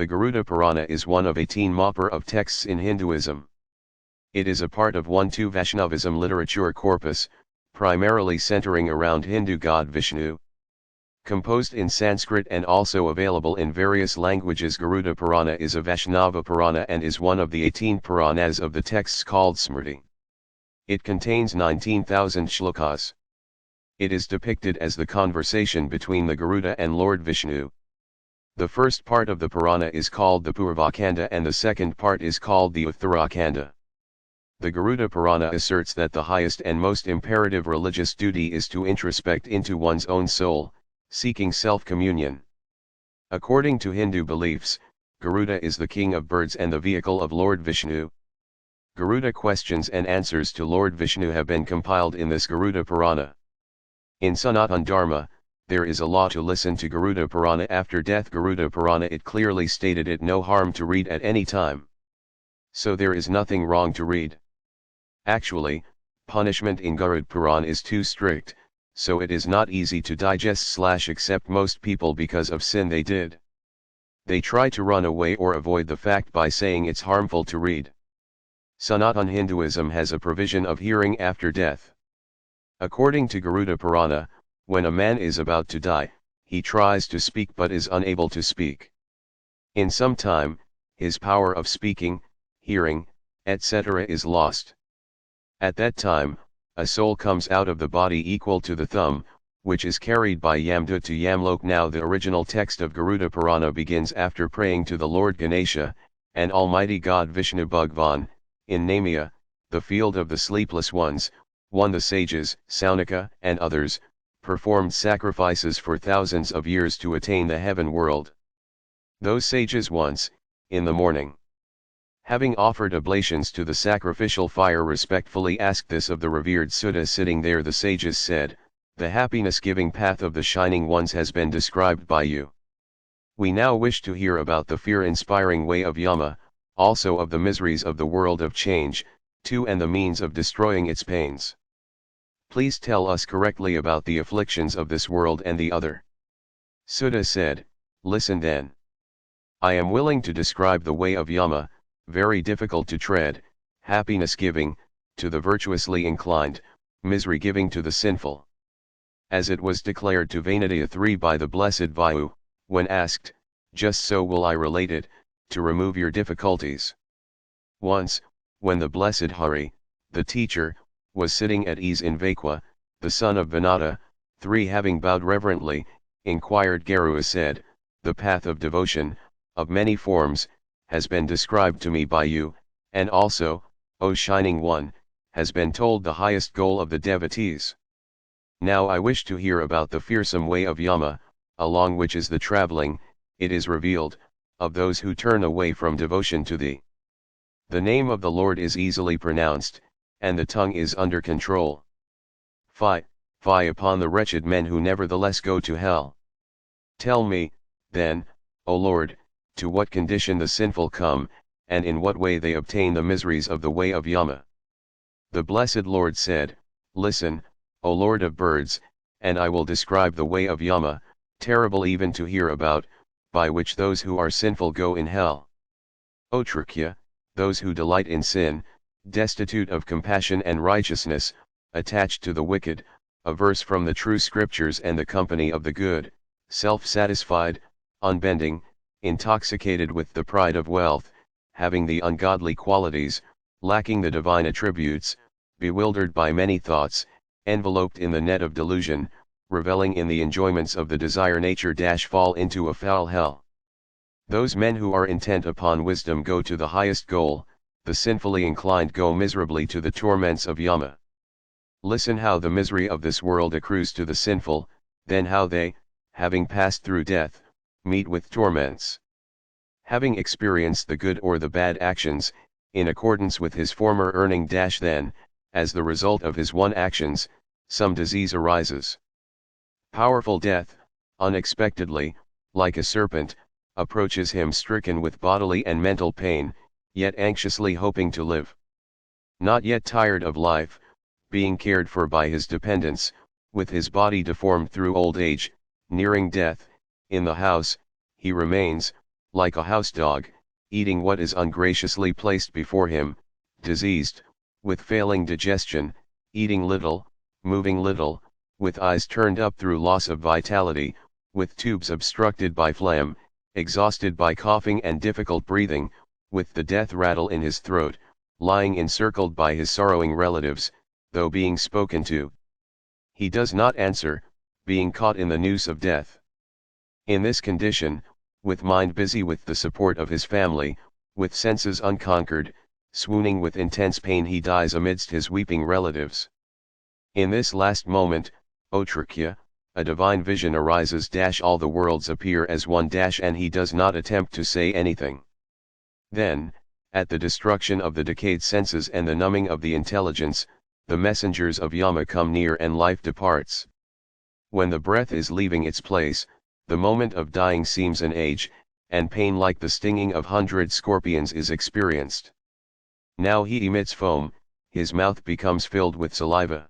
The Garuda Purana is one of 18 Mahapur of texts in Hinduism. It is a part of 1-2 Vaishnavism literature corpus, primarily centering around Hindu god Vishnu. Composed in Sanskrit and also available in various languages, Garuda Purana is a Vaishnava Purana and is one of the 18 Puranas of the texts called Smriti. It contains 19,000 shlokas. It is depicted as the conversation between the Garuda and Lord Vishnu. The first part of the Purana is called the Purvakanda and the second part is called the Uttarakanda. The Garuda Purana asserts that the highest and most imperative religious duty is to introspect into one's own soul, seeking self-communion. According to Hindu beliefs, Garuda is the king of birds and the vehicle of Lord Vishnu. Garuda questions and answers to Lord Vishnu have been compiled in this Garuda Purana. In Sanatana Dharma, there is a law to listen to Garuda Purana after death. Garuda Purana, it clearly stated it no harm to read at any time. So there is nothing wrong to read. Actually, punishment in Garud Puran is too strict, so it is not easy to digest/accept most people because of sin they did. They try to run away or avoid the fact by saying it's harmful to read. Sanatana Hinduism has a provision of hearing after death. According to Garuda Purana, when a man is about to die, he tries to speak but is unable to speak. In some time, his power of speaking, hearing, etc. is lost. At that time, a soul comes out of the body equal to the thumb, which is carried by Yamdut to Yamlok. Now the original text of Garuda Purana begins after praying to the Lord Ganesha, and Almighty God Vishnu Bhagwan, in Namia, the field of the sleepless ones. The sages, Saunaka and others, performed sacrifices for thousands of years to attain the heaven world. Those sages once, in the morning, having offered oblations to the sacrificial fire, respectfully asked this of the revered Suddha sitting there. The sages said, "The happiness-giving path of the shining ones has been described by you. We now wish to hear about the fear-inspiring way of Yama, also of the miseries of the world of change, too, and the means of destroying its pains. Please tell us correctly about the afflictions of this world and the other." Suddha said, "Listen then. I am willing to describe the way of Yama, very difficult to tread, happiness-giving, to the virtuously inclined, misery-giving to the sinful. As it was declared to Vainadaya 3 by the blessed Vayu, when asked, just so will I relate it, to remove your difficulties. Once, when the blessed Hari, the teacher, was sitting at ease in Vaikwa, the son of Vinata, 3 having bowed reverently, inquired. Garuda said, "The path of devotion, of many forms, has been described to me by you, and also, O Shining One, has been told the highest goal of the devotees. Now I wish to hear about the fearsome way of Yama, along which is the traveling, it is revealed, of those who turn away from devotion to thee. The name of the Lord is easily pronounced, and the tongue is under control. Fie, fie upon the wretched men who nevertheless go to hell. Tell me, then, O Lord, to what condition the sinful come, and in what way they obtain the miseries of the way of Yama." The blessed Lord said, "Listen, O Lord of birds, and I will describe the way of Yama, terrible even to hear about, by which those who are sinful go in hell. O Trakya, those who delight in sin, destitute of compassion and righteousness, attached to the wicked, averse from the true scriptures and the company of the good, self-satisfied, unbending, intoxicated with the pride of wealth, having the ungodly qualities, lacking the divine attributes, bewildered by many thoughts, enveloped in the net of delusion, reveling in the enjoyments of the desire nature - fall into a foul hell. Those men who are intent upon wisdom go to the highest goal, the sinfully inclined go miserably to the torments of Yama. Listen how the misery of this world accrues to the sinful, then how they, having passed through death, meet with torments. Having experienced the good or the bad actions, in accordance with his former earning - then, as the result of his one actions, some disease arises. Powerful death, unexpectedly, like a serpent, approaches him stricken with bodily and mental pain, yet anxiously hoping to live. Not yet tired of life, being cared for by his dependents, with his body deformed through old age, nearing death, in the house, he remains, like a house dog, eating what is ungraciously placed before him, diseased, with failing digestion, eating little, moving little, with eyes turned up through loss of vitality, with tubes obstructed by phlegm, exhausted by coughing and difficult breathing, with the death rattle in his throat, lying encircled by his sorrowing relatives, though being spoken to, he does not answer, being caught in the noose of death. In this condition, with mind busy with the support of his family, with senses unconquered, swooning with intense pain, he dies amidst his weeping relatives. In this last moment, O Trikya, a divine vision arises. All the worlds appear as one. And he does not attempt to say anything. Then, at the destruction of the decayed senses and the numbing of the intelligence, the messengers of Yama come near and life departs. When the breath is leaving its place, the moment of dying seems an age, and pain like the stinging of 100 scorpions is experienced. Now he emits foam, his mouth becomes filled with saliva.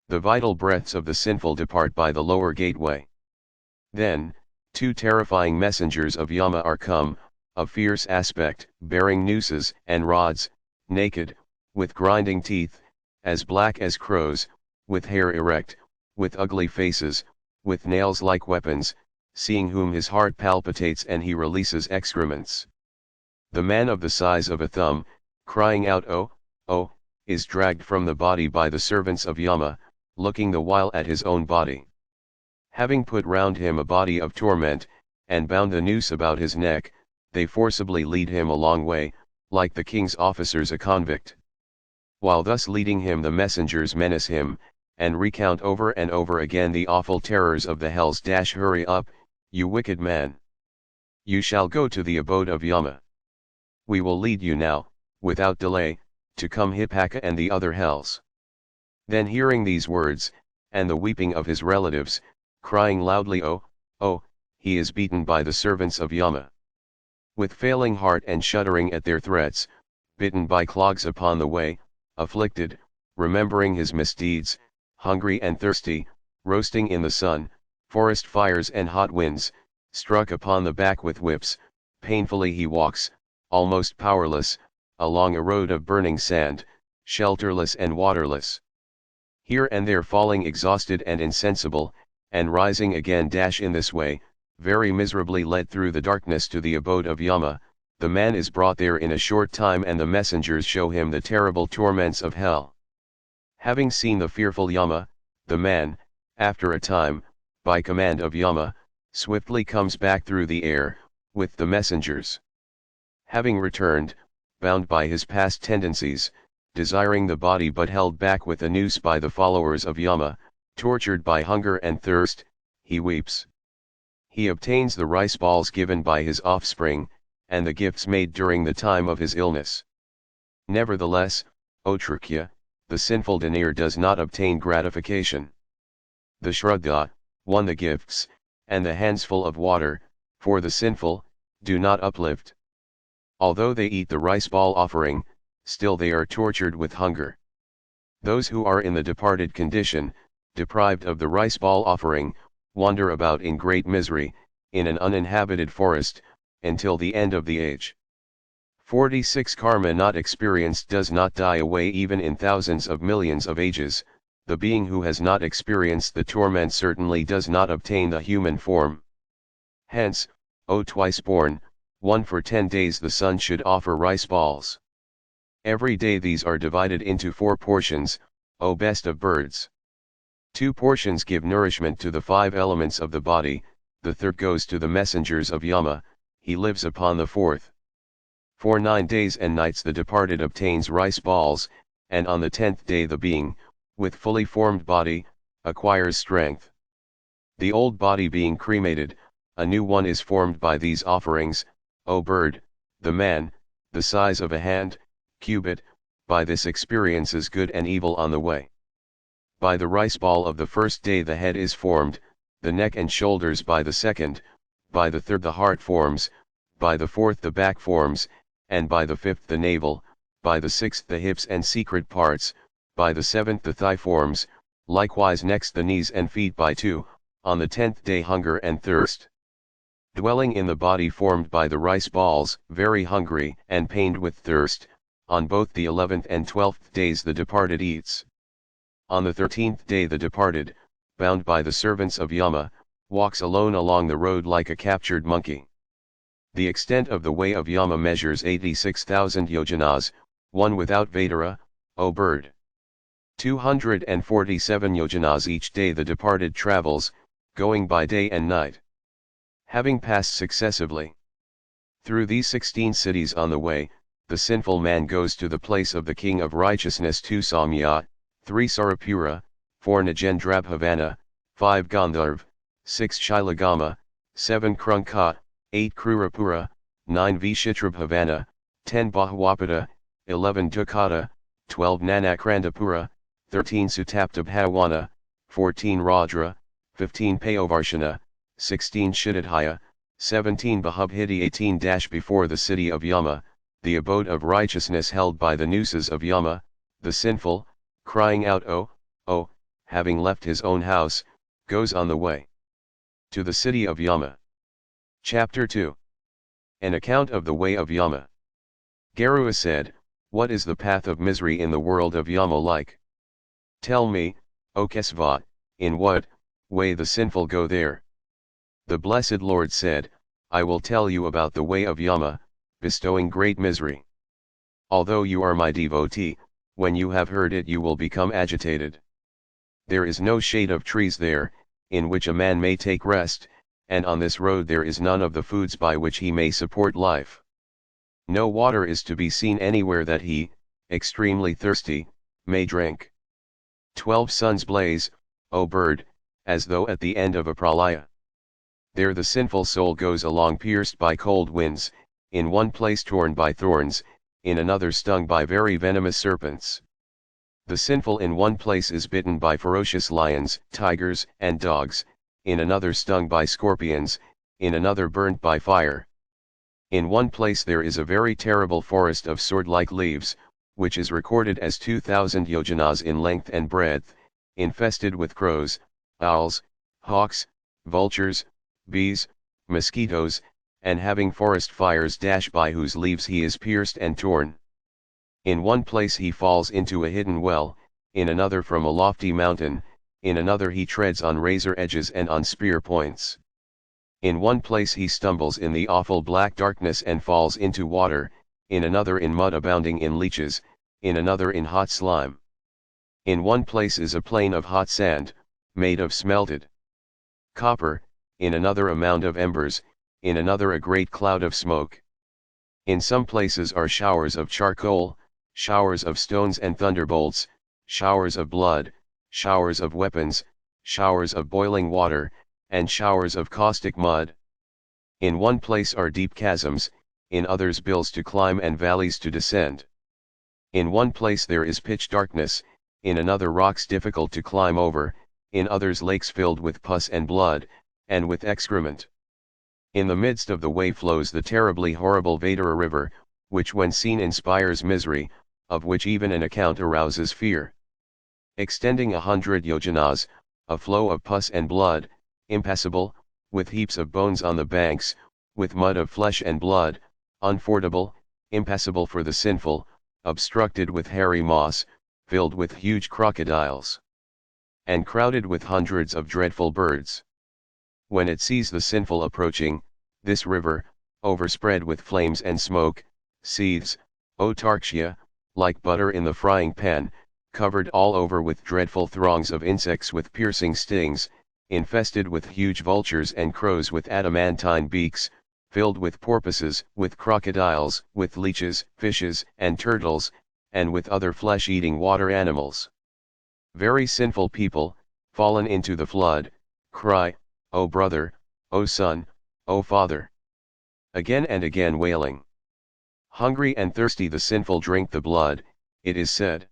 The vital breaths of the sinful depart by the lower gateway. Then, 2 terrifying messengers of Yama are come, of fierce aspect, bearing nooses and rods, naked, with grinding teeth, as black as crows, with hair erect, with ugly faces, with nails like weapons, seeing whom his heart palpitates and he releases excrements. The man of the size of a thumb, crying out "Oh, oh," is dragged from the body by the servants of Yama, looking the while at his own body. Having put round him a body of torment, and bound the noose about his neck, they forcibly lead him a long way, like the king's officers a convict. While thus leading him, the messengers menace him, and recount over and over again the awful terrors of the hells. Hurry up, you wicked man! You shall go to the abode of Yama. We will lead you now, without delay, to Kumhipaka and the other hells. Then hearing these words, and the weeping of his relatives, crying loudly "Oh, oh," he is beaten by the servants of Yama. With failing heart and shuddering at their threats, bitten by clogs upon the way, afflicted, remembering his misdeeds, hungry and thirsty, roasting in the sun, forest fires and hot winds, struck upon the back with whips, painfully he walks, almost powerless, along a road of burning sand, shelterless and waterless. Here and there falling exhausted and insensible, and rising again. In this way, very miserably led through the darkness to the abode of Yama, the man is brought there in a short time, and the messengers show him the terrible torments of hell. Having seen the fearful Yama, the man, after a time, by command of Yama, swiftly comes back through the air, with the messengers. Having returned, bound by his past tendencies, desiring the body but held back with a noose by the followers of Yama, tortured by hunger and thirst, he weeps. He obtains the rice balls given by his offspring, and the gifts made during the time of his illness. Nevertheless, O Trikya, the sinful denier does not obtain gratification. The Shraddha, won the gifts, and the handsful of water, for the sinful, do not uplift. Although they eat the rice ball offering, still they are tortured with hunger. Those who are in the departed condition, deprived of the rice ball offering, wander about in great misery, in an uninhabited forest, until the end of the age. 46 Karma not experienced does not die away even in thousands of millions of ages. The being who has not experienced the torment certainly does not obtain the human form. Hence, O twice born, one for 10 days the sun should offer rice balls. Every day these are divided into 4 portions, O best of birds. 2 portions give nourishment to the 5 elements of the body, the third goes to the messengers of Yama, he lives upon the 4th. For 9 days and nights the departed obtains rice balls, and on the 10th day the being, with fully formed body, acquires strength. The old body being cremated, a new one is formed by these offerings, O bird. The man, the size of a hand, cubit, by this experiences good and evil on the way. By the rice ball of the first day the head is formed, the neck and shoulders by the second, by the third the heart forms, by the fourth the back forms, and by the 5th the navel, by the 6th the hips and secret parts, by the 7th the thigh forms, likewise next the knees and feet by 2, on the 10th day hunger and thirst. dwelling in the body formed by the rice balls, very hungry and pained with thirst, on both the 11th and 12th days the departed eats. On the 13th day the departed, bound by the servants of Yama, walks alone along the road like a captured monkey. The extent of the way of Yama measures 86,000 yojanas, one without Vedara, O bird. 247 yojanas each day the departed travels, going by day and night. Having passed successively through these 16 cities on the way, the sinful man goes to the place of the king of righteousness 2 Samya, 3 Sarapura, 4 Nagendrabhavana, 5 Gandharv, 6 Shilagama, 7 Krunka, 8 Krurapura, 9 Vishitrabhavana, 10 Bahuwapada, 11 Dukata, 12 Nanakrandapura, 13 Sutaptabhawana, 14 Radra, 15 Payovarshana, 16 Shidadhaya, 17 Bahubhiti 18 before the city of Yama, the abode of righteousness held by the nooses of Yama, the sinful, crying out oh, having left his own house, goes on the way to the city of Yama. Chapter 2. An account of the way of Yama. Garuda said, what is the path of misery in the world of Yama like? Tell me, O Kesava, in what way the sinful go there? The blessed Lord said, I will tell you about the way of Yama, bestowing great misery. Although you are my devotee, when you have heard it you will become agitated. There is no shade of trees there, in which a man may take rest, and on this road there is none of the foods by which he may support life. No water is to be seen anywhere that he, extremely thirsty, may drink. 12 suns blaze, O bird, as though at the end of a pralaya. There the sinful soul goes along pierced by cold winds, in one place torn by thorns, in another stung by very venomous serpents. The sinful in one place is bitten by ferocious lions, tigers, and dogs, in another stung by scorpions, in another burnt by fire. In one place there is a very terrible forest of sword-like leaves, which is recorded as 2,000 yojanas in length and breadth, infested with crows, owls, hawks, vultures, bees, mosquitoes, and having forest fires by whose leaves he is pierced and torn. In one place he falls into a hidden well, in another from a lofty mountain, in another he treads on razor edges and on spear points. In one place he stumbles in the awful black darkness and falls into water, in another in mud abounding in leeches, in another in hot slime. In one place is a plain of hot sand, made of smelted copper, in another a mound of embers, in another a great cloud of smoke. In some places are showers of charcoal, showers of stones and thunderbolts, showers of blood, showers of weapons, showers of boiling water, and showers of caustic mud. In one place are deep chasms, in others bills to climb and valleys to descend. In one place there is pitch darkness, in another rocks difficult to climb over, in others lakes filled with pus and blood, and with excrement. In the midst of the way flows the terribly horrible Vedara river, which when seen inspires misery, of which even an account arouses fear. Extending 100 yojanas, a flow of pus and blood, impassable, with heaps of bones on the banks, with mud of flesh and blood, unfordable, impassable for the sinful, obstructed with hairy moss, filled with huge crocodiles, and crowded with hundreds of dreadful birds. When it sees the sinful approaching, this river, overspread with flames and smoke, seethes, O Tarkshya, like butter in the frying pan, covered all over with dreadful throngs of insects with piercing stings, infested with huge vultures and crows with adamantine beaks, filled with porpoises, with crocodiles, with leeches, fishes, and turtles, and with other flesh-eating water animals. Very sinful people, fallen into the flood, cry, O brother, O son, O father. Again and again wailing. Hungry and thirsty the sinful drink the blood, it is said.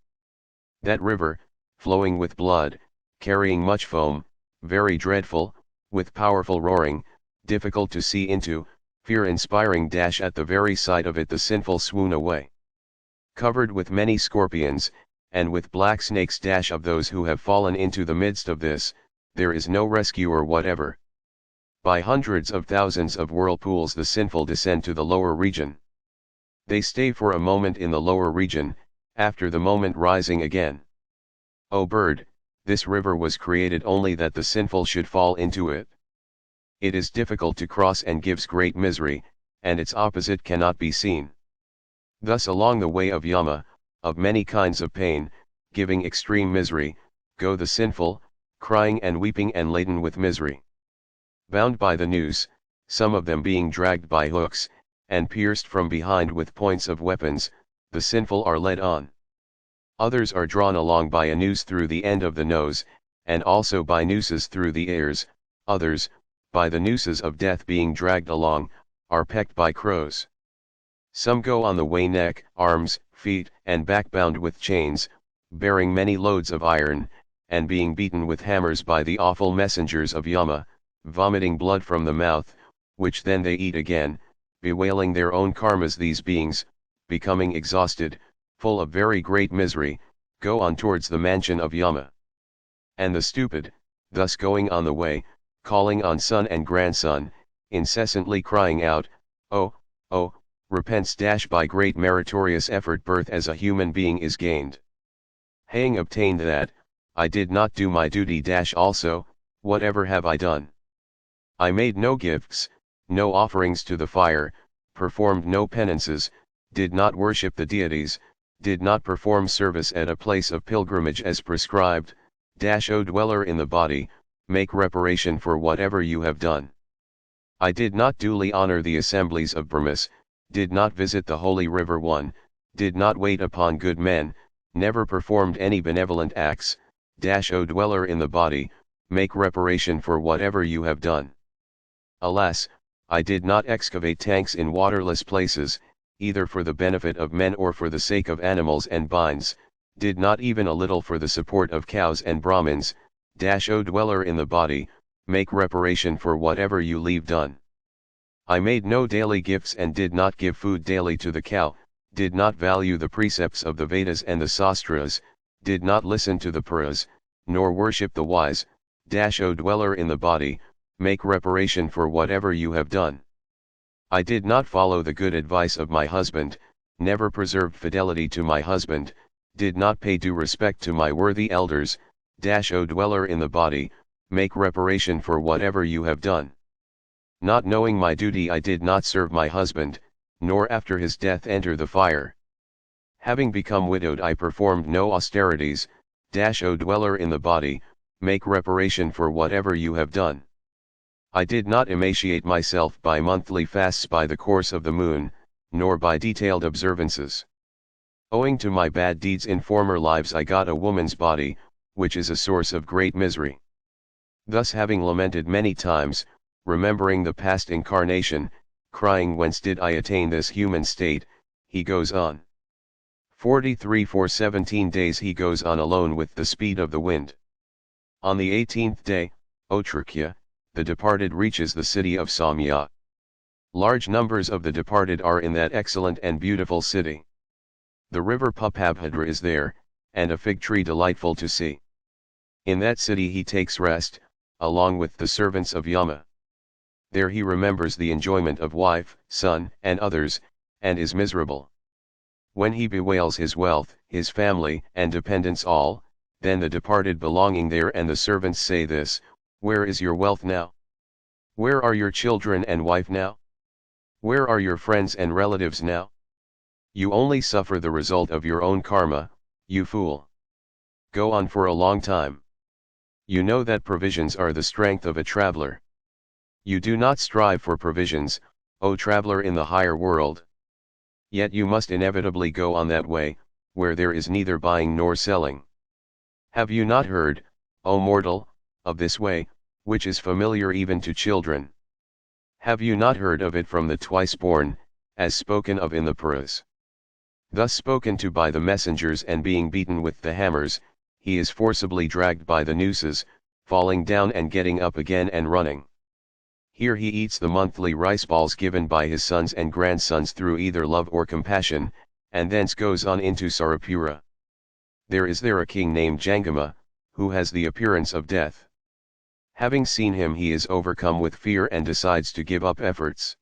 That river, flowing with blood, carrying much foam, very dreadful, with powerful roaring, difficult to see into, fear-inspiring at the very sight of it the sinful swoon away. Covered with many scorpions, and with black snakes of those who have fallen into the midst of this, there is no rescuer whatever. By hundreds of thousands of whirlpools the sinful descend to the lower region. They stay for a moment in the lower region, after the moment rising again. O bird, this river was created only that the sinful should fall into it. It is difficult to cross and gives great misery, and its opposite cannot be seen. Thus along the way of Yama, of many kinds of pain, giving extreme misery, go the sinful, crying and weeping and laden with misery. Bound by the noose, some of them being dragged by hooks, and pierced from behind with points of weapons, the sinful are led on. Others are drawn along by a noose through the end of the nose, and also by nooses through the ears. Others, by the nooses of death being dragged along, are pecked by crows. Some go on the way neck, arms, feet, and back bound with chains, bearing many loads of iron, and being beaten with hammers by the awful messengers of Yama, vomiting blood from the mouth, which then they eat again, bewailing their own karmas. These beings, becoming exhausted, full of very great misery, go on towards the mansion of Yama. And the stupid, thus going on the way, calling on son and grandson, incessantly crying out, "Oh, oh, repents." By great meritorious effort birth as a human being is gained. Having obtained that, I did not do my duty. Also, whatever have I done? I made no gifts, no offerings to the fire, performed no penances, did not worship the deities, did not perform service at a place of pilgrimage as prescribed. O dweller in the body, make reparation for whatever you have done. I did not duly honor the assemblies of Brahmas, did not visit the holy river one, did not wait upon good men, never performed any benevolent acts. O dweller in the body, make reparation for whatever you have done. Alas, I did not excavate tanks in waterless places, either for the benefit of men or for the sake of animals and binds, did not even a little for the support of cows and Brahmins. O dweller in the body, make reparation for whatever you leave done. I made no daily gifts and did not give food daily to the cow, did not value the precepts of the Vedas and the Sastras, did not listen to the Puras, nor worship the wise. O dweller in the body, make reparation for whatever you have done. I did not follow the good advice of my husband, never preserved fidelity to my husband, did not pay due respect to my worthy elders. O dweller in the body, make reparation for whatever you have done. Not knowing my duty I did not serve my husband, nor after his death enter the fire. Having become widowed I performed no austerities. O dweller in the body, make reparation for whatever you have done. I did not emaciate myself by monthly fasts by the course of the moon, nor by detailed observances. Owing to my bad deeds in former lives I got a woman's body, which is a source of great misery. Thus having lamented many times, remembering the past incarnation, crying whence did I attain this human state, he goes on. 43 For 17 days he goes on alone with the speed of the wind. On the 18th day, O Trakya, the departed reaches the city of Samya. Large numbers of the departed are in that excellent and beautiful city. The river Pupabhadra is there, and a fig tree delightful to see. In that city he takes rest, along with the servants of Yama. There he remembers the enjoyment of wife, son, and others, and is miserable. When he bewails his wealth, his family, and dependents all, then the departed belonging there and the servants say this, "Where is your wealth now? Where are your children and wife now? Where are your friends and relatives now? You only suffer the result of your own karma, you fool. Go on for a long time. You know that provisions are the strength of a traveler. You do not strive for provisions, O traveler in the higher world. Yet you must inevitably go on that way, where there is neither buying nor selling. Have you not heard, O mortal, of this way, which is familiar even to children? Have you not heard of it from the twice-born, as spoken of in the Puras? Thus spoken to by the messengers and being beaten with the hammers, he is forcibly dragged by the nooses, falling down and getting up again and running. Here he eats the monthly rice balls given by his sons and grandsons through either love or compassion, and thence goes on into Sarapura. There is there a king named Jangama, who has the appearance of death. Having seen him, he is overcome with fear and decides to give up efforts.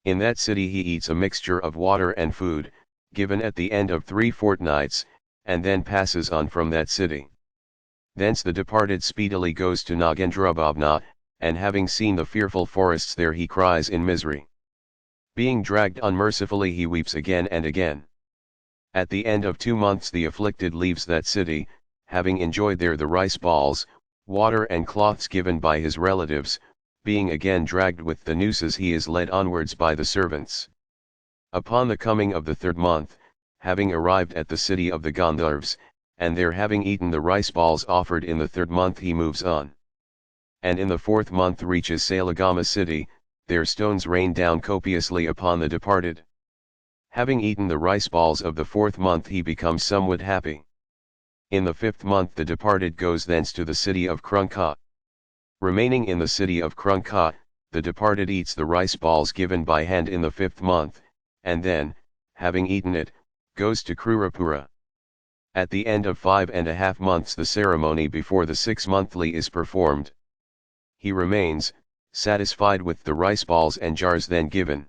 In that city he eats a mixture of water and food, given at the end of 3 fortnights, and then passes on from that city. Thence the departed speedily goes to Nagendrabhavna, and having seen the fearful forests there he cries in misery. Being dragged unmercifully he weeps again and again. At the end of 2 months the afflicted leaves that city, having enjoyed there the rice balls, water and cloths given by his relatives. Being again dragged with the nooses he is led onwards by the servants. Upon the coming of the 3rd month, having arrived at the city of the Gandharvs, and there having eaten the rice balls offered in the 3rd month he moves on. And in the 4th month reaches Salagama city, there stones rain down copiously upon the departed. Having eaten the rice balls of the 4th month he becomes somewhat happy. In the 5th month the departed goes thence to the city of Krunka. Remaining in the city of Krunka, the departed eats the rice balls given by hand in the 5th month, and then, having eaten it, goes to Krurapura. At the end of 5½ months the ceremony before the 6 monthly is performed. He remains, satisfied with the rice balls and jars then given.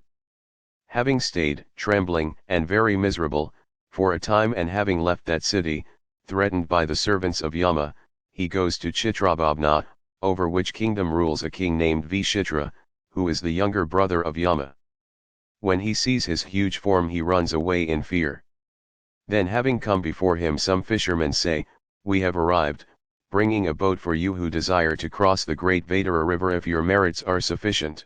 Having stayed, trembling and very miserable, for a time, and having left that city, threatened by the servants of Yama, he goes to Chitrabhavna, over which kingdom rules a king named Vishitra, who is the younger brother of Yama. When he sees his huge form he runs away in fear. Then having come before him some fishermen say, "We have arrived, bringing a boat for you who desire to cross the great Vaidara river if your merits are sufficient."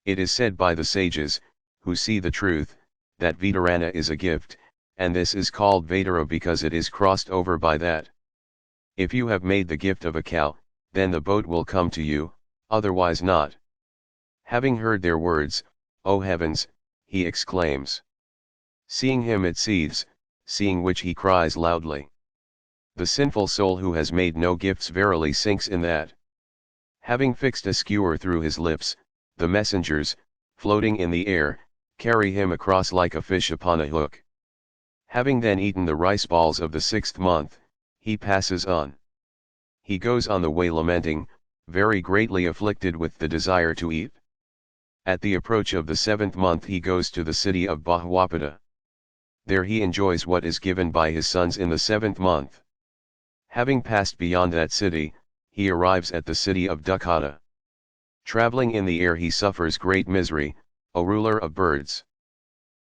It is said by the sages, who see the truth, that Vitarana is a gift, and this is called Vaidara because it is crossed over by that. If you have made the gift of a cow, then the boat will come to you, otherwise not. Having heard their words, "O heavens," he exclaims. Seeing him it seethes, seeing which he cries loudly. The sinful soul who has made no gifts verily sinks in that. Having fixed a skewer through his lips, the messengers, floating in the air, carry him across like a fish upon a hook. Having then eaten the rice balls of the 6th month, he passes on. He goes on the way lamenting, very greatly afflicted with the desire to eat. At the approach of the 7th month he goes to the city of Bahwapada. There he enjoys what is given by his sons in the 7th month. Having passed beyond that city, he arrives at the city of Dukkata. Traveling in the air he suffers great misery, O ruler of birds.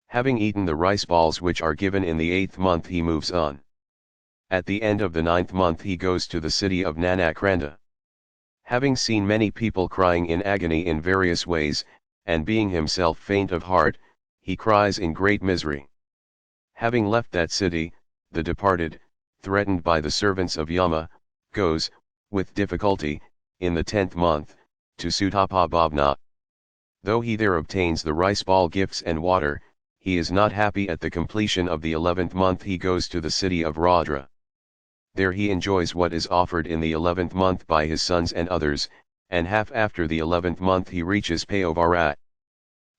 Having eaten the rice balls which are given in the 8th month he moves on. At the end of the 9th month he goes to the city of Nanakranda. Having seen many people crying in agony in various ways, and being himself faint of heart, he cries in great misery. Having left that city, the departed, threatened by the servants of Yama, goes, with difficulty, in the 10th month, to Sutapabhavna. Though he there obtains the rice ball gifts and water, he is not happy. At the completion of the 11th month he goes to the city of Raudra. There he enjoys what is offered in the 11th month by his sons and others, and half after the 11th month he reaches Payovara.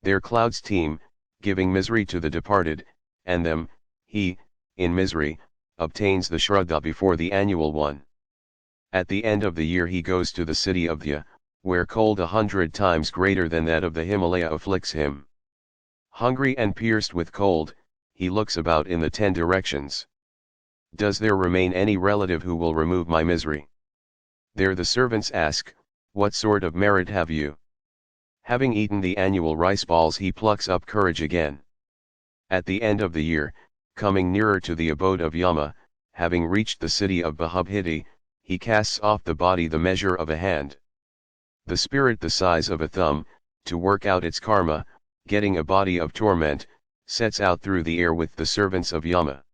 There clouds teem, giving misery to the departed, and them, he, in misery, obtains the Shraddha before the annual one. At the end of the year he goes to the city of Dhya, where cold 100 times greater than that of the Himalaya afflicts him. Hungry and pierced with cold, he looks about in the 10 directions. Does there remain any relative who will remove my misery? There the servants ask, "What sort of merit have you?" Having eaten the annual rice balls he plucks up courage again. At the end of the year, coming nearer to the abode of Yama, having reached the city of Bahubhiti, he casts off the body the measure of a hand. The spirit the size of a thumb, to work out its karma, getting a body of torment, sets out through the air with the servants of Yama.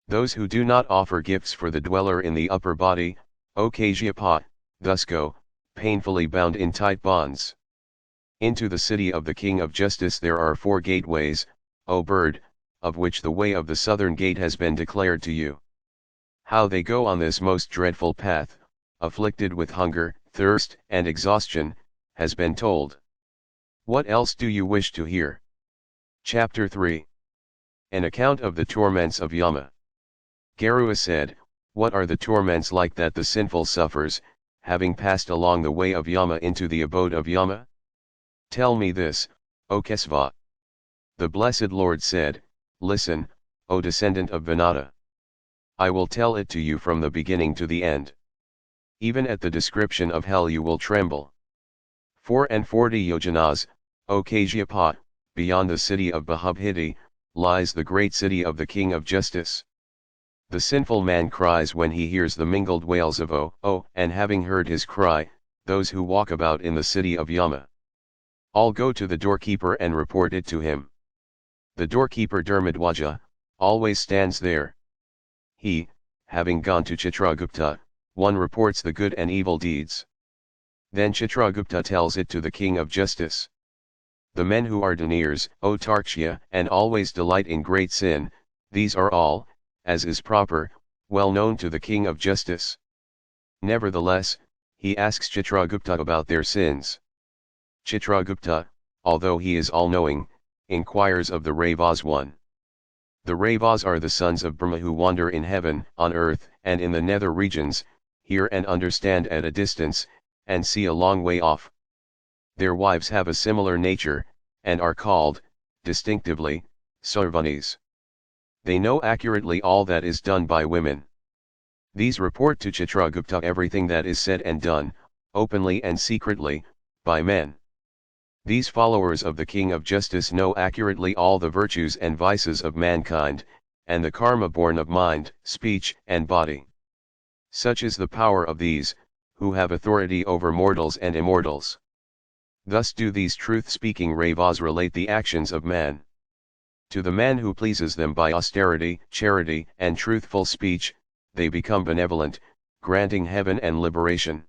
Those who do not offer gifts for the dweller in the upper body, O Kasyapa, thus go, painfully bound in tight bonds. Into the city of the King of Justice there are 4 gateways, O bird, of which the way of the southern gate has been declared to you. How they go on this most dreadful path, afflicted with hunger, thirst, and exhaustion, has been told. What else do you wish to hear? Chapter 3. An account of the torments of Yama. Garuda said, "What are the torments like that the sinful suffers, having passed along the way of Yama into the abode of Yama? Tell me this, O Kesava. The blessed Lord said, Listen, O descendant of Vinata. I will tell it to you from the beginning to the end. Even at the description of hell you will tremble. 440 yojanas, O Kasyapa, beyond the city of Bahubhiti, lies the great city of the King of Justice. The sinful man cries when he hears the mingled wails of oh, and having heard his cry, those who walk about in the city of Yama all go to the doorkeeper and report it to him. The doorkeeper Dharmadwaja always stands there. He, having gone to Chitragupta, one reports the good and evil deeds. Then Chitragupta tells it to the King of Justice. The men who are deniers, O Tarkshya, and always delight in great sin, these are all, as is proper, well known to the King of Justice. Nevertheless, he asks Chitragupta about their sins. Chitragupta, although he is all-knowing, inquires of the Ravas one. The Ravas are the sons of Brahma who wander in heaven, on earth, and in the nether regions, hear and understand at a distance, and see a long way off. Their wives have a similar nature, and are called, distinctively, Sarvanis. They know accurately all that is done by women. These report to Chitragupta everything that is said and done, openly and secretly, by men. These followers of the King of Justice know accurately all the virtues and vices of mankind, and the karma born of mind, speech, and body. Such is the power of these, who have authority over mortals and immortals. Thus do these truth-speaking Ravas relate the actions of man. To the man who pleases them by austerity, charity, and truthful speech, they become benevolent, granting heaven and liberation.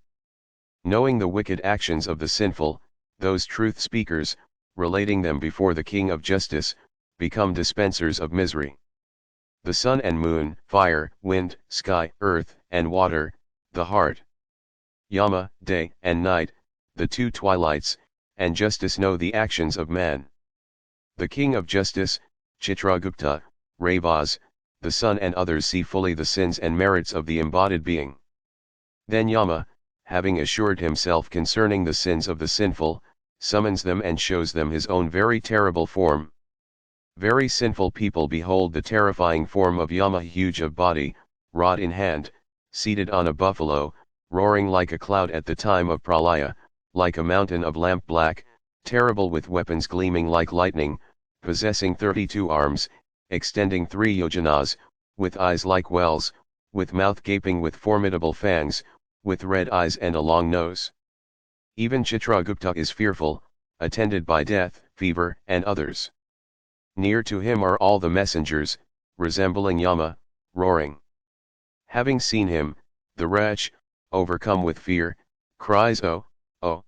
Knowing the wicked actions of the sinful, those truth-speakers, relating them before the King of Justice, become dispensers of misery. The sun and moon, fire, wind, sky, earth, and water, the heart, Yama, day and night, the two twilights, and justice know the actions of man. The King of Justice, Chitragupta, Ravas, the sun and others see fully the sins and merits of the embodied being. Then Yama, having assured himself concerning the sins of the sinful, summons them and shows them his own very terrible form. Very sinful people behold the terrifying form of Yama, huge of body, rod in hand, seated on a buffalo, roaring like a cloud at the time of pralaya, like a mountain of lamp black, terrible with weapons gleaming like lightning, possessing 32 arms, extending 3 yojanas, with eyes like wells, with mouth gaping with formidable fangs, with red eyes and a long nose. Even Chitragupta is fearful, attended by death, fever, and others. Near to him are all the messengers, resembling Yama, roaring. Having seen him, the wretch, overcome with fear, cries, "Oh, oh!"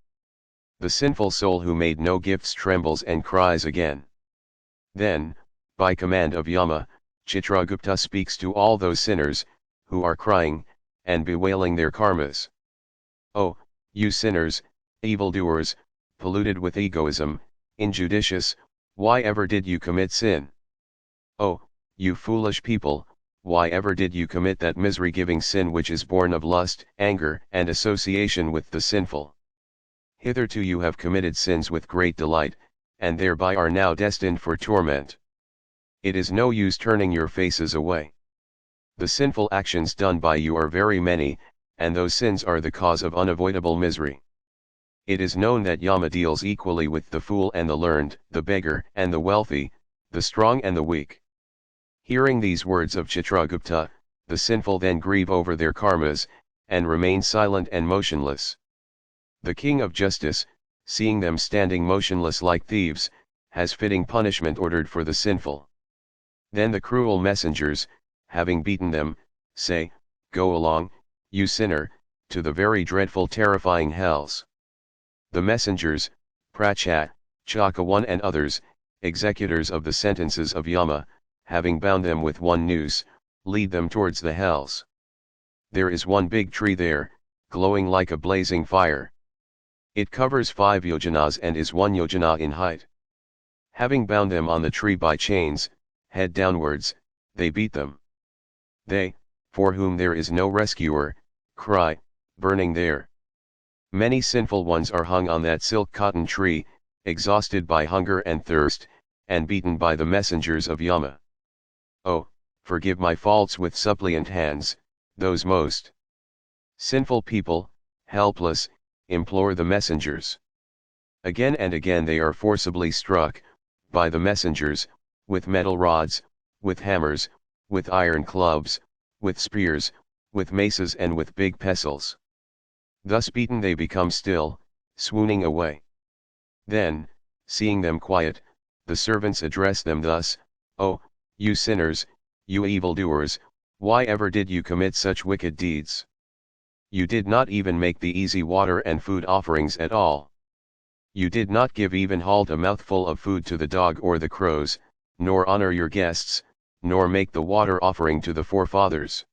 The sinful soul who made no gifts trembles and cries again. Then, by command of Yama, Chitragupta speaks to all those sinners, who are crying, and bewailing their karmas. "Oh, you sinners, evildoers, polluted with egoism, injudicious, why ever did you commit sin? Oh, you foolish people, why ever did you commit that misery-giving sin which is born of lust, anger, and association with the sinful? Hitherto you have committed sins with great delight, and thereby are now destined for torment. It is no use turning your faces away. The sinful actions done by you are very many, and those sins are the cause of unavoidable misery. It is known that Yama deals equally with the fool and the learned, the beggar and the wealthy, the strong and the weak." Hearing these words of Chitragupta, the sinful then grieve over their karmas, and remain silent and motionless. The King of Justice, seeing them standing motionless like thieves, has fitting punishment ordered for the sinful. Then the cruel messengers, having beaten them, say, "Go along, you sinner, to the very dreadful terrifying hells." The messengers, Prachat, Chakawan and others, executors of the sentences of Yama, having bound them with one noose, lead them towards the hells. There is one big tree there, glowing like a blazing fire. It covers 5 yojanas and is 1 yojana in height. Having bound them on the tree by chains, head downwards, they beat them. They, for whom there is no rescuer, cry, "Burning there!" Many sinful ones are hung on that silk cotton tree, exhausted by hunger and thirst, and beaten by the messengers of Yama. Oh, forgive my faults with suppliant hands, those most sinful people, helpless, implore the messengers. Again and again they are forcibly struck, by the messengers, with metal rods, with hammers, with iron clubs, with spears, with maces and with big pestles. Thus beaten they become still, swooning away. Then, seeing them quiet, the servants address them thus: "Oh, you sinners, you evildoers, why ever did you commit such wicked deeds? You did not even make the easy water and food offerings at all. You did not give even halt a mouthful of food to the dog or the crows, nor honor your guests, nor make the water offering to the forefathers.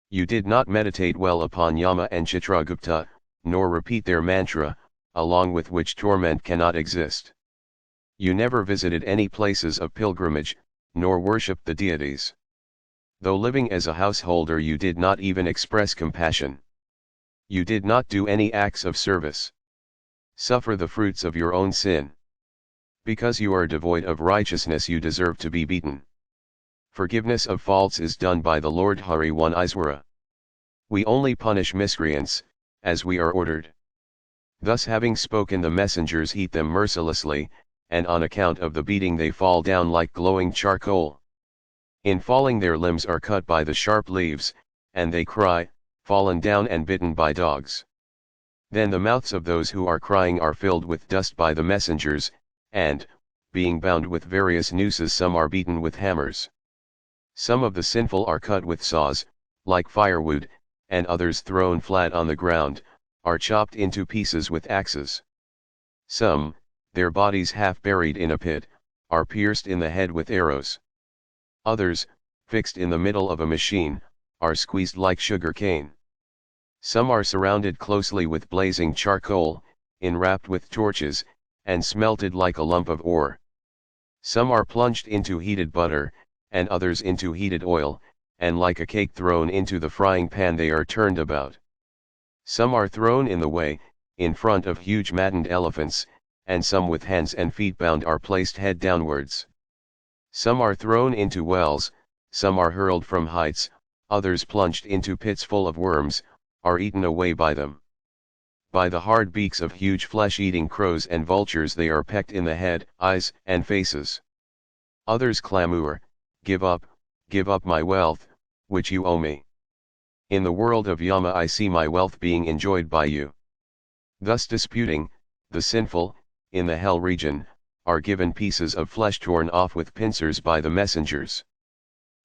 You did not meditate well upon Yama and Chitragupta, nor repeat their mantra, along with which torment cannot exist. You never visited any places of pilgrimage, nor worshipped the deities. Though living as a householder you did not even express compassion. You did not do any acts of service. Suffer the fruits of your own sin. Because you are devoid of righteousness you deserve to be beaten. Forgiveness of faults is done by the Lord Hari One Iswara. We only punish miscreants, as we are ordered." Thus having spoken the messengers heat them mercilessly, and on account of the beating they fall down like glowing charcoal. In falling their limbs are cut by the sharp leaves, and they cry, "Fallen down and bitten by dogs." Then the mouths of those who are crying are filled with dust by the messengers, and, being bound with various nooses some are beaten with hammers. Some of the sinful are cut with saws, like firewood, and others thrown flat on the ground, are chopped into pieces with axes. Some, their bodies half buried in a pit, are pierced in the head with arrows. Others, fixed in the middle of a machine, are squeezed like sugar cane. Some are surrounded closely with blazing charcoal, enwrapped with torches, and smelted like a lump of ore. Some are plunged into heated butter, and others into heated oil, and like a cake thrown into the frying pan they are turned about. Some are thrown in the way, in front of huge maddened elephants, and some with hands and feet bound are placed head downwards. Some are thrown into wells, some are hurled from heights, others plunged into pits full of worms, are eaten away by them. By the hard beaks of huge flesh-eating crows and vultures they are pecked in the head, eyes, and faces. Others clamour, give up my wealth, which you owe me. In the world of Yama I see my wealth being enjoyed by you." Thus disputing, the sinful, in the hell region, are given pieces of flesh torn off with pincers by the messengers.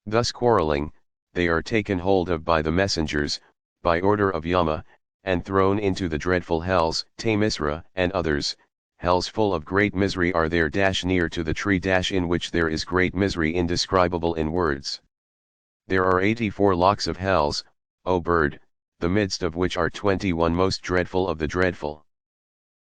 Thus quarreling, they are taken hold of by the messengers, by order of Yama, and thrown into the dreadful hells, Tamisra, and others. Hells full of great misery are there near to the tree in which there is great misery indescribable in words. There are 84 locks of hells, O bird, the midst of which are 21 most dreadful of the dreadful.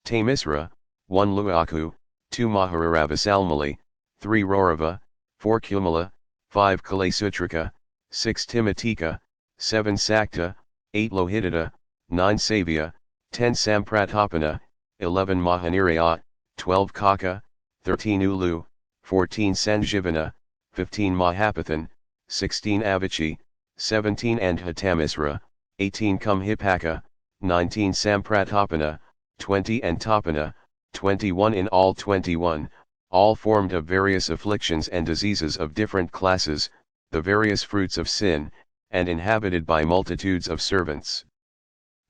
Tamisra, 1 Luaku, 2 Mahararavasalmali, 3 Rorava, 4 Kumala, 5 Kalasutrika, 6 Timotika, 7 Sakta, 8 Lohitata, 9 Savya, 10 Sampratapana, 11 Mahaniraya, 12 Kaka, 13 Ulu, 14 Sanjivana, 15 Mahapathan, 16 Avichi, 17 Andhatamisra, 18 Kumhipaka, 19 Sampratapana, 20 Antapana, 21 in all 21, all formed of various afflictions and diseases of different classes, the various fruits of sin, and inhabited by multitudes of servants.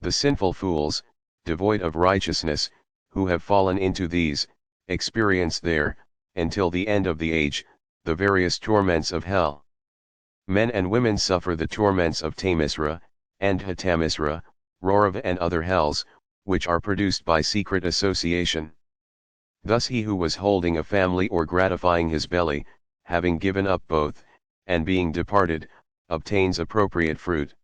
The sinful fools, devoid of righteousness, who have fallen into these, experience there, until the end of the age, the various torments of hell. Men and women suffer the torments of Tamisra, Andhatamisra, Rorava and other hells, which are produced by secret association. Thus he who was holding a family or gratifying his belly, having given up both, and being departed, obtains appropriate fruit.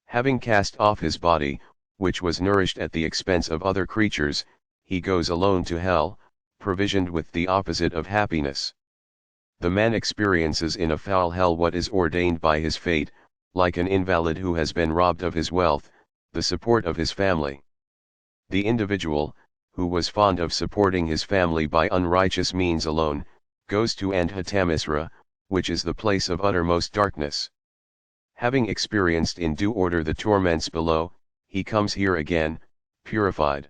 Having cast off his body, which was nourished at the expense of other creatures, he goes alone to hell, provisioned with the opposite of happiness. The man experiences in a foul hell what is ordained by his fate, like an invalid who has been robbed of his wealth, the support of his family. The individual, who was fond of supporting his family by unrighteous means alone, goes to Andhatamisra, which is the place of uttermost darkness. Having experienced in due order the torments below, he comes here again, purified.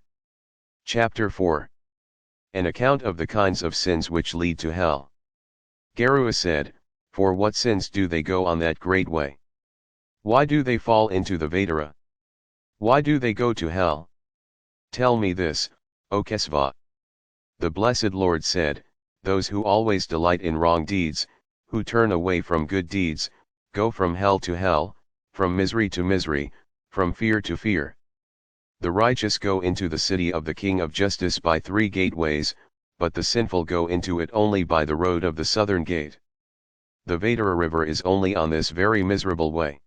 Chapter 4. An account of the kinds of sins which lead to hell. Garuda said, "For what sins do they go on that great way? Why do they fall into the Vedara? Why do they go to hell? Tell me this, O Kesava." The blessed Lord said, "Those who always delight in wrong deeds, who turn away from good deeds, go from hell to hell, from misery to misery, from fear to fear. The righteous go into the city of the King of Justice by 3 gateways, but the sinful go into it only by the road of the southern gate. The Vedara river is only on this very miserable way.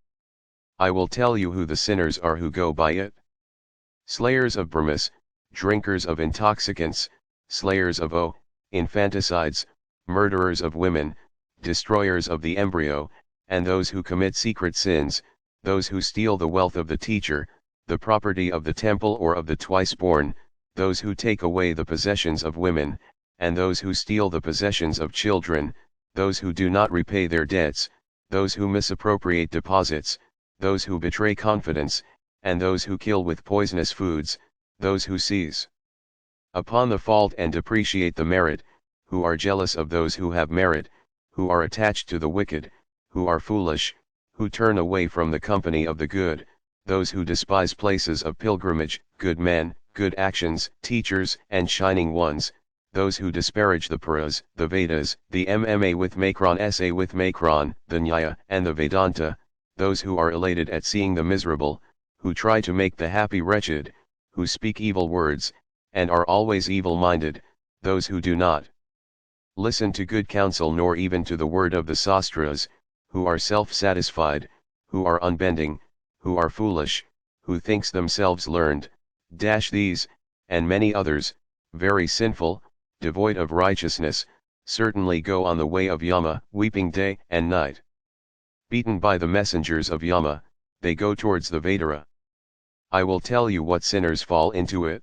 I will tell you who the sinners are who go by it. Slayers of Brahmas, drinkers of intoxicants, slayers of infanticides, murderers of women, destroyers of the embryo, and those who commit secret sins, those who steal the wealth of the teacher, the property of the temple or of the twice-born, those who take away the possessions of women, and those who steal the possessions of children, those who do not repay their debts, those who misappropriate deposits, those who betray confidence, and those who kill with poisonous foods, those who seize upon the fault and depreciate the merit, who are jealous of those who have merit, who are attached to the wicked, who are foolish, who turn away from the company of the good, those who despise places of pilgrimage, good men, good actions, teachers and shining ones, those who disparage the Puras, the Vedas, the MMA with Macron SA with Macron, the Nyaya and the Vedanta, those who are elated at seeing the miserable, who try to make the happy wretched, who speak evil words, and are always evil-minded, those who do not listen to good counsel nor even to the word of the sastras, who are self-satisfied, who are unbending, who are foolish, who thinks themselves learned, these, and many others, very sinful, devoid of righteousness, certainly go on the way of Yama, weeping day and night. Beaten by the messengers of Yama, they go towards the Vedara. I will tell you what sinners fall into it.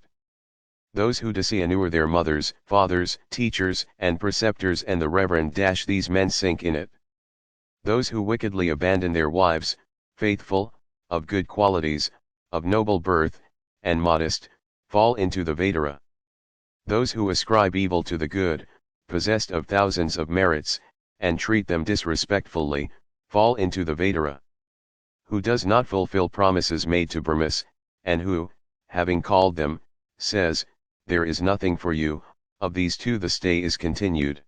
Those who dishonor their mothers, fathers, teachers, and preceptors and the reverend these men sink in it. Those who wickedly abandon their wives, faithful, of good qualities, of noble birth, and modest, fall into the Vedara. Those who ascribe evil to the good, possessed of thousands of merits, and treat them disrespectfully, fall into the Vedara. Who does not fulfill promises made to Brahmas, and who, having called them, says, "There is nothing for you," of these two the stay is continued.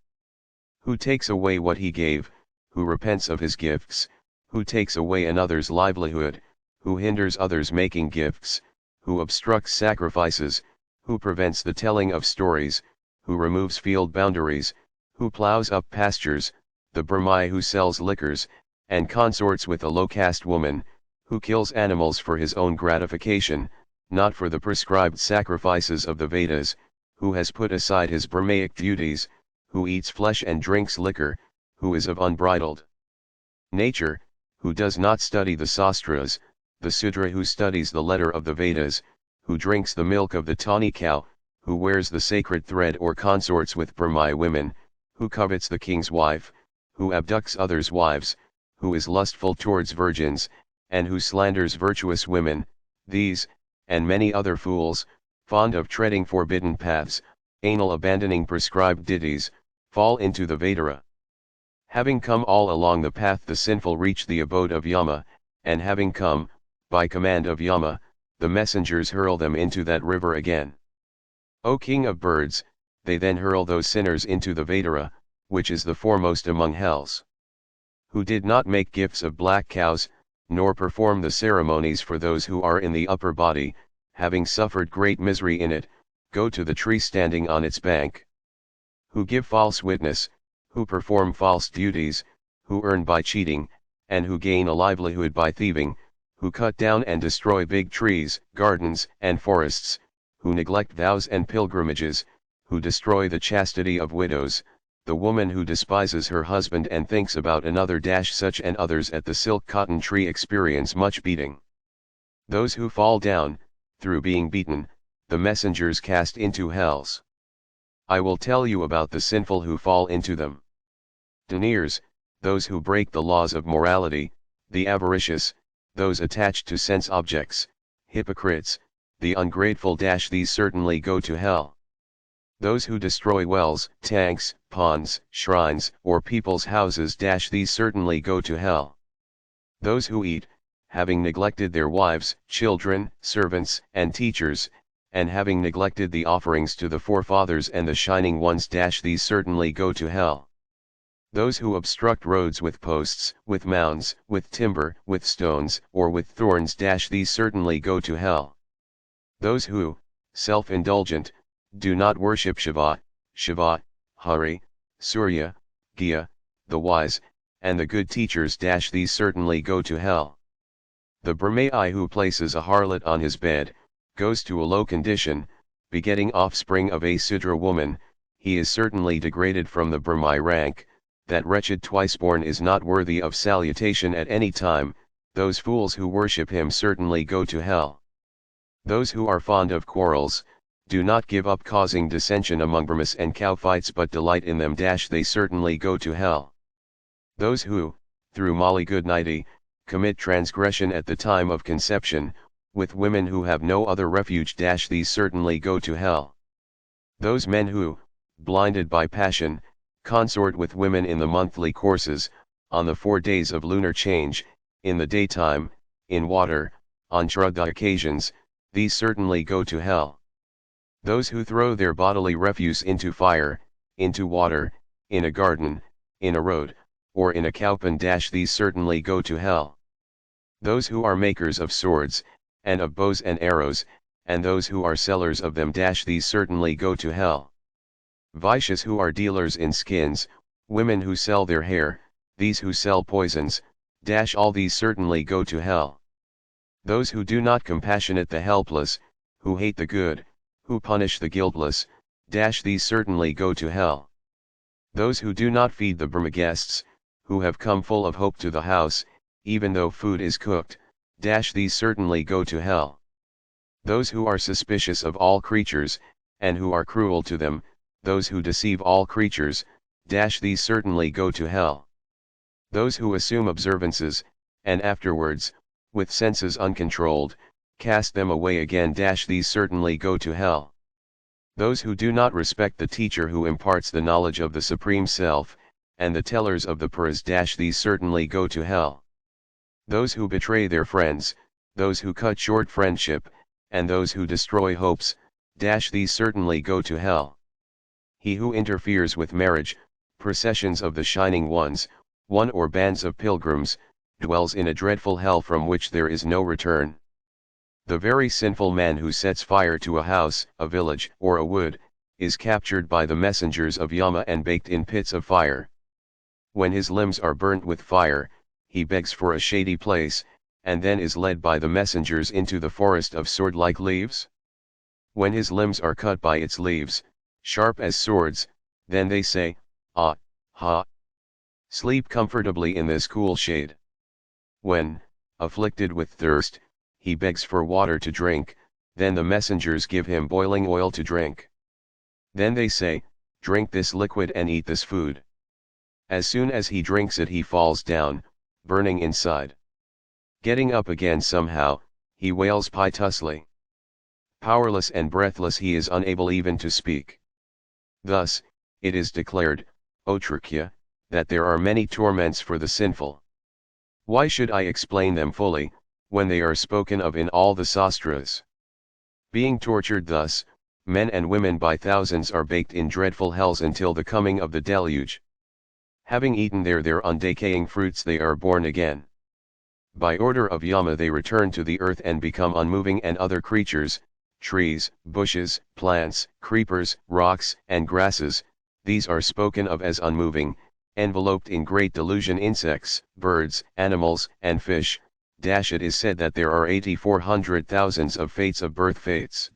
Who takes away what he gave, who repents of his gifts, who takes away another's livelihood, who hinders others making gifts, who obstructs sacrifices, who prevents the telling of stories, who removes field boundaries, who plows up pastures, the Brahmai who sells liquors, and consorts with a low-caste woman, who kills animals for his own gratification, not for the prescribed sacrifices of the Vedas, who has put aside his Brahmaic duties, who eats flesh and drinks liquor, who is of unbridled nature, who does not study the sastras, the Sudra who studies the letter of the Vedas, who drinks the milk of the tawny cow, who wears the sacred thread or consorts with Brahmai women, who covets the king's wife, who abducts others' wives, who is lustful towards virgins, and who slanders virtuous women, these, and many other fools, fond of treading forbidden paths, anal abandoning prescribed ditties, fall into the Vedara. Having come all along the path the sinful reach the abode of Yama, and having come, by command of Yama, the messengers hurl them into that river again. O King of birds, they then hurl those sinners into the Vedara, which is the foremost among hells. Who did not make gifts of black cows, nor perform the ceremonies for those who are in the upper body, having suffered great misery in it, go to the tree standing on its bank. Who give false witness, who perform false duties, who earn by cheating, and who gain a livelihood by thieving, who cut down and destroy big trees, gardens, and forests, who neglect vows and pilgrimages, who destroy the chastity of widows, the woman who despises her husband and thinks about another such and others at the silk cotton tree experience much beating. Those who fall down, through being beaten, the messengers cast into hells. I will tell you about the sinful who fall into them. Deniers, those who break the laws of morality, the avaricious, those attached to sense objects, hypocrites, the ungrateful. These certainly go to hell. Those who destroy wells, tanks, ponds, shrines, or people's houses. These certainly go to hell. Those who eat, having neglected their wives, children, servants, and teachers, and having neglected the offerings to the forefathers and the shining ones. These certainly go to hell. Those who obstruct roads with posts, with mounds, with timber, with stones, or with thorns. These certainly go to hell. Those who, self-indulgent, do not worship Shiva, Hari, Surya, Gya, the wise, and the good teachers. These certainly go to hell. The Brahmai who places a harlot on his bed, goes to a low condition, begetting offspring of a Sudra woman, he is certainly degraded from the Brahmai rank. That wretched twice-born is not worthy of salutation at any time. Those fools who worship him certainly go to hell. Those who are fond of quarrels, do not give up causing dissension among Brahmas and cow fights but delight in them. They certainly go to hell. Those who, through malignity, commit transgression at the time of conception, with women who have no other refuge. These certainly go to hell. Those men who, blinded by passion, consort with women in the monthly courses, on the 4 days of lunar change, in the daytime, in water, on Shraddha occasions, these certainly go to hell. Those who throw their bodily refuse into fire, into water, in a garden, in a road, or in a cowpen. These certainly go to hell. Those who are makers of swords, and of bows and arrows, and those who are sellers of them. These certainly go to hell. Vaishyas who are dealers in skins, women who sell their hair, these who sell poisons, all these certainly go to hell. Those who do not compassionate the helpless, who hate the good, who punish the guiltless, these certainly go to hell. Those who do not feed the Brahma guests, who have come full of hope to the house, even though food is cooked, these certainly go to hell. Those who are suspicious of all creatures, and who are cruel to them, those who deceive all creatures, these certainly go to hell. Those who assume observances, and afterwards, with senses uncontrolled, cast them away again. These certainly go to hell. Those who do not respect the teacher who imparts the knowledge of the Supreme Self, and the tellers of the Puras. These certainly go to hell. Those who betray their friends, those who cut short friendship, and those who destroy hopes, these certainly go to hell. He who interferes with marriage, processions of the Shining Ones, one or bands of pilgrims, dwells in a dreadful hell from which there is no return. The very sinful man who sets fire to a house, a village, or a wood, is captured by the messengers of Yama and baked in pits of fire. When his limbs are burnt with fire, he begs for a shady place, and then is led by the messengers into the forest of sword-like leaves. When his limbs are cut by its leaves, sharp as swords, then they say, "Ah, ha! Sleep comfortably in this cool shade." When, afflicted with thirst, he begs for water to drink, then the messengers give him boiling oil to drink. Then they say, "Drink this liquid and eat this food." As soon as he drinks it he falls down, burning inside. Getting up again somehow, he wails piteously. Powerless and breathless he is unable even to speak. Thus, it is declared, O Trikya, that there are many torments for the sinful. Why should I explain them fully, when they are spoken of in all the sastras? Being tortured thus, men and women by thousands are baked in dreadful hells until the coming of the deluge. Having eaten their undecaying fruits they are born again. By order of Yama they return to the earth and become unmoving, and other creatures, trees, bushes, plants, creepers, rocks, and grasses, these are spoken of as unmoving, enveloped in great delusion, insects, birds, animals, and fish. It is said that there are 8400,000 of fates of birth fates.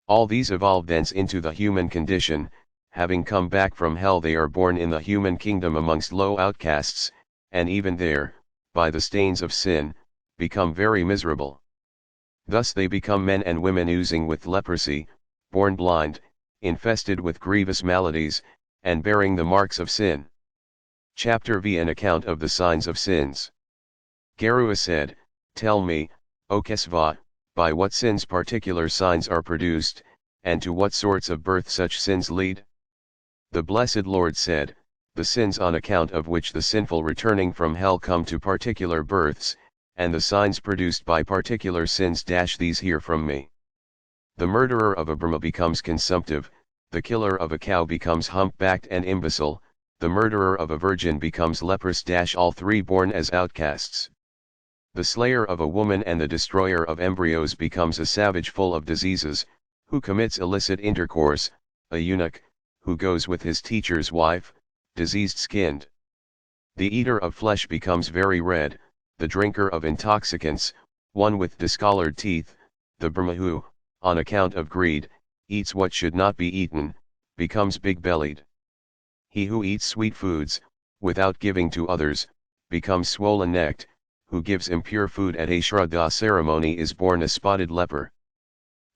All these evolve thence into the human condition. Having come back from hell they are born in the human kingdom amongst low outcasts, and even there, by the stains of sin, become very miserable. Thus they become men and women oozing with leprosy, born blind, infested with grievous maladies, and bearing the marks of sin. Chapter V. An account of the signs of sins. Garuda said, "Tell me, O Kesava, by what sins particular signs are produced, and to what sorts of birth such sins lead?" The blessed Lord said, "The sins on account of which the sinful returning from hell come to particular births, and the signs produced by particular sins these hear from me. The murderer of a Brahma becomes consumptive, the killer of a cow becomes humpbacked and imbecile, the murderer of a virgin becomes leprous all three born as outcasts. The slayer of a woman and the destroyer of embryos becomes a savage full of diseases, who commits illicit intercourse, a eunuch, who goes with his teacher's wife, diseased-skinned. The eater of flesh becomes very red, the drinker of intoxicants, one with discolored teeth, the Brahma who, on account of greed, eats what should not be eaten, becomes big-bellied. He who eats sweet foods, without giving to others, becomes swollen-necked, who gives impure food at a Shraddha ceremony is born a spotted leper.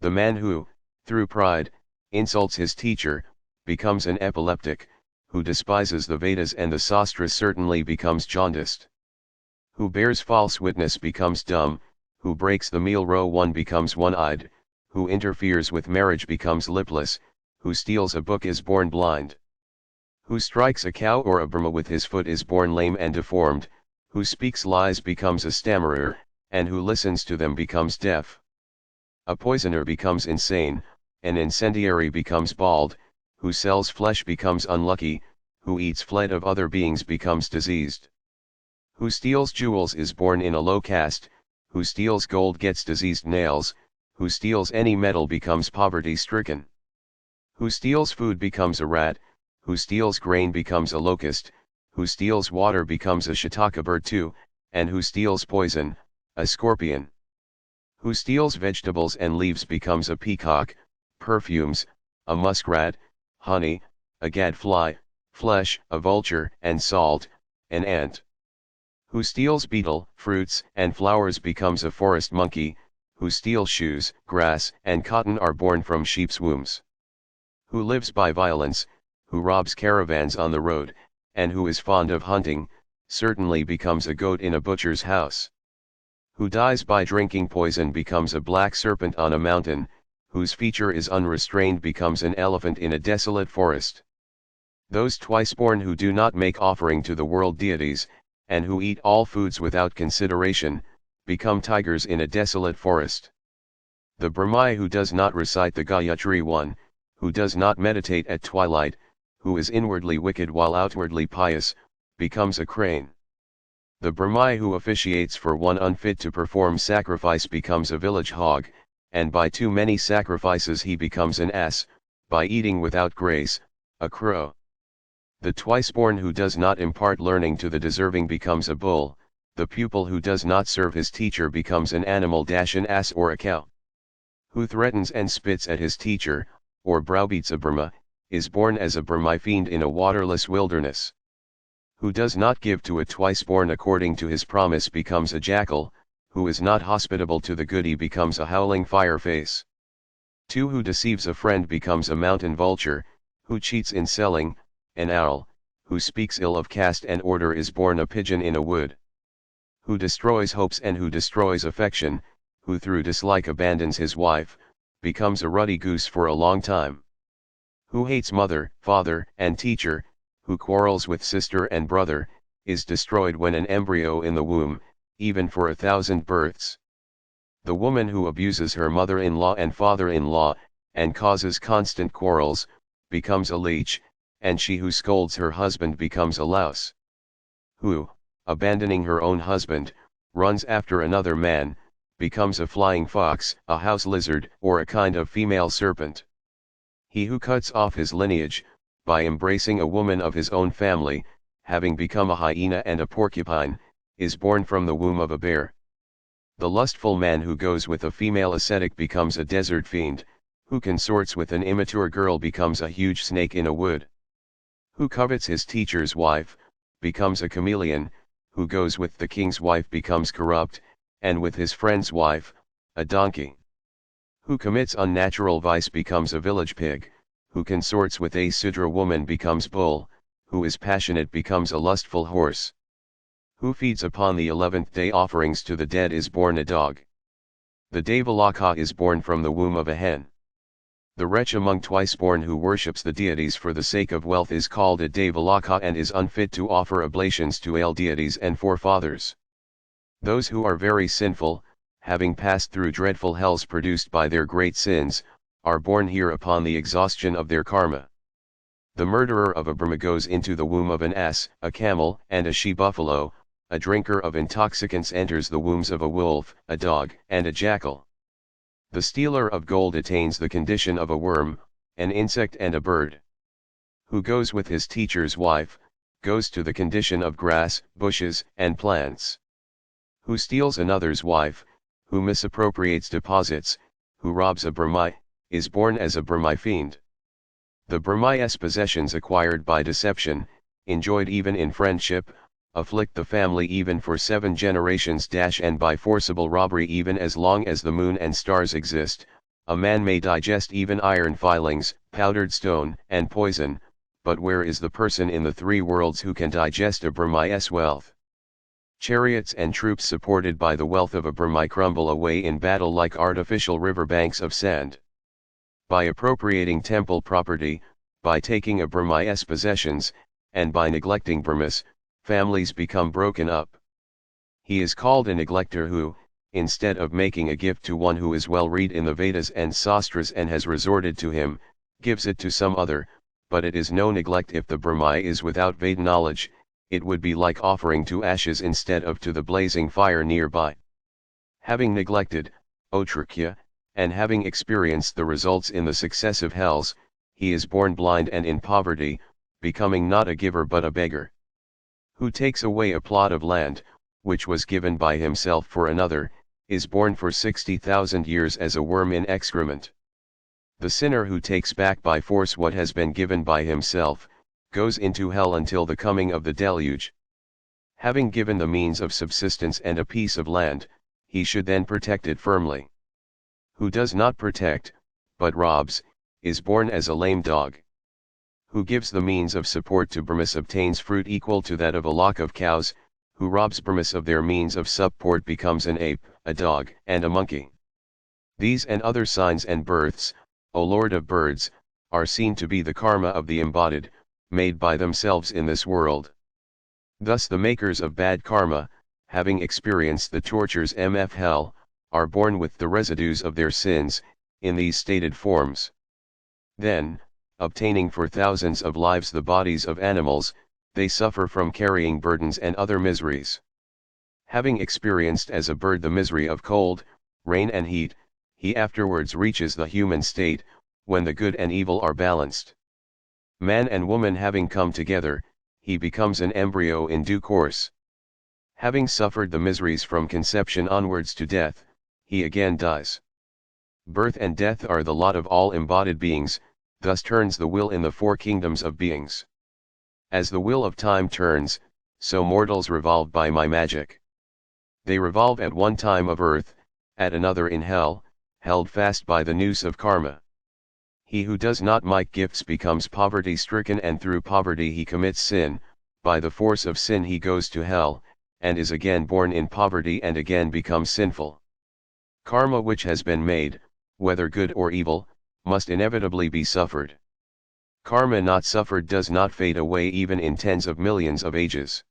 The man who, through pride, insults his teacher, becomes an epileptic, who despises the Vedas and the Sastras certainly becomes jaundiced. Who bears false witness becomes dumb, who breaks the meal row one becomes one-eyed, who interferes with marriage becomes lipless, who steals a book is born blind. Who strikes a cow or a Brahma with his foot is born lame and deformed, who speaks lies becomes a stammerer, and who listens to them becomes deaf. A poisoner becomes insane, an incendiary becomes bald, who sells flesh becomes unlucky, who eats flesh of other beings becomes diseased. Who steals jewels is born in a low caste, who steals gold gets diseased nails, who steals any metal becomes poverty-stricken. Who steals food becomes a rat, who steals grain becomes a locust, who steals water becomes a shataka bird too, and who steals poison, a scorpion. Who steals vegetables and leaves becomes a peacock, perfumes, a muskrat, honey, a gadfly, flesh, a vulture, and salt, an ant. Who steals betel, fruits, and flowers becomes a forest monkey, who steals shoes, grass, and cotton are born from sheep's wombs. Who lives by violence, who robs caravans on the road, and who is fond of hunting, certainly becomes a goat in a butcher's house. Who dies by drinking poison becomes a black serpent on a mountain, whose feature is unrestrained becomes an elephant in a desolate forest. Those twice born who do not make offering to the world deities, and who eat all foods without consideration, become tigers in a desolate forest. The Brahmai who does not recite the Gayatri one, who does not meditate at twilight, who is inwardly wicked while outwardly pious, becomes a crane. The Brahmai who officiates for one unfit to perform sacrifice becomes a village hog, and by too many sacrifices he becomes an ass, by eating without grace, a crow. The twice-born who does not impart learning to the deserving becomes a bull, the pupil who does not serve his teacher becomes an animal an ass or a cow. Who threatens and spits at his teacher, or browbeats a Brahma, is born as a Brahmai fiend in a waterless wilderness. Who does not give to a twice-born according to his promise becomes a jackal, who is not hospitable to the goody becomes a howling fire-face. Who deceives a friend becomes a mountain vulture, who cheats in selling, an owl, who speaks ill of caste and order is born a pigeon in a wood. Who destroys hopes and who destroys affection, who through dislike abandons his wife, becomes a ruddy goose for a long time. Who hates mother, father, and teacher, who quarrels with sister and brother, is destroyed when an embryo in the womb, even for 1,000 births. The woman who abuses her mother-in-law and father-in-law, and causes constant quarrels, becomes a leech, and she who scolds her husband becomes a louse. Who, abandoning her own husband, runs after another man, becomes a flying fox, a house lizard, or a kind of female serpent. He who cuts off his lineage, by embracing a woman of his own family, having become a hyena and a porcupine, is born from the womb of a bear. The lustful man who goes with a female ascetic becomes a desert fiend, who consorts with an immature girl becomes a huge snake in a wood. Who covets his teacher's wife, becomes a chameleon, who goes with the king's wife becomes corrupt, and with his friend's wife, a donkey. Who commits unnatural vice becomes a village pig, who consorts with a Sudra woman becomes bull, who is passionate becomes a lustful horse. Who feeds upon the 11th day offerings to the dead is born a dog. The Devalaka is born from the womb of a hen. The wretch among twice born who worships the deities for the sake of wealth is called a Devalaka and is unfit to offer oblations to ale deities and forefathers. Those who are very sinful, having passed through dreadful hells produced by their great sins, are born here upon the exhaustion of their karma. The murderer of a Brahma goes into the womb of an ass, a camel, and a she-buffalo. A drinker of intoxicants enters the wombs of a wolf, a dog, and a jackal. The stealer of gold attains the condition of a worm, an insect and a bird. Who goes with his teacher's wife, goes to the condition of grass, bushes, and plants. Who steals another's wife, who misappropriates deposits, who robs a Brahmi, is born as a Brahmi fiend. The Brahmi's possessions acquired by deception, enjoyed even in friendship, afflict the family even for 7 generations. And by forcible robbery even as long as the moon and stars exist, a man may digest even iron filings, powdered stone, and poison, but where is the person in the 3 worlds who can digest a Brahmi's wealth? Chariots and troops supported by the wealth of a Brahmi crumble away in battle like artificial river banks of sand. By appropriating temple property, by taking a Brahmi's possessions, and by neglecting Brahmas, families become broken up. He is called a neglector who, instead of making a gift to one who is well read in the Vedas and Sastras and has resorted to him, gives it to some other, but it is no neglect if the Brahmi is without Veda knowledge. It would be like offering to ashes instead of to the blazing fire nearby. Having neglected, Otrikya, and having experienced the results in the successive hells, he is born blind and in poverty, becoming not a giver but a beggar. Who takes away a plot of land, which was given by himself for another, is born for 60,000 years as a worm in excrement. The sinner who takes back by force what has been given by himself, goes into hell until the coming of the deluge. Having given the means of subsistence and a piece of land, he should then protect it firmly. Who does not protect, but robs, is born as a lame dog. Who gives the means of support to Brahmas obtains fruit equal to that of a lock of cows, who robs Brahmas of their means of support becomes an ape, a dog, and a monkey. These and other signs and births, O Lord of birds, are seen to be the karma of the embodied, made by themselves in this world. Thus the makers of bad karma, having experienced the tortures mf hell, are born with the residues of their sins, in these stated forms. Then, obtaining for thousands of lives the bodies of animals, they suffer from carrying burdens and other miseries. Having experienced as a bird the misery of cold, rain and heat, he afterwards reaches the human state, when the good and evil are balanced. Man and woman having come together, he becomes an embryo in due course. Having suffered the miseries from conception onwards to death, he again dies. Birth and death are the lot of all embodied beings, thus turns the will in the 4 kingdoms of beings. As the wheel of time turns, so mortals revolve by my magic. They revolve at one time of earth, at another in hell, held fast by the noose of karma. He who does not make gifts becomes poverty-stricken, and through poverty he commits sin. By the force of sin he goes to hell, and is again born in poverty and again becomes sinful. Karma which has been made, whether good or evil, must inevitably be suffered. Karma not suffered does not fade away even in tens of millions of ages.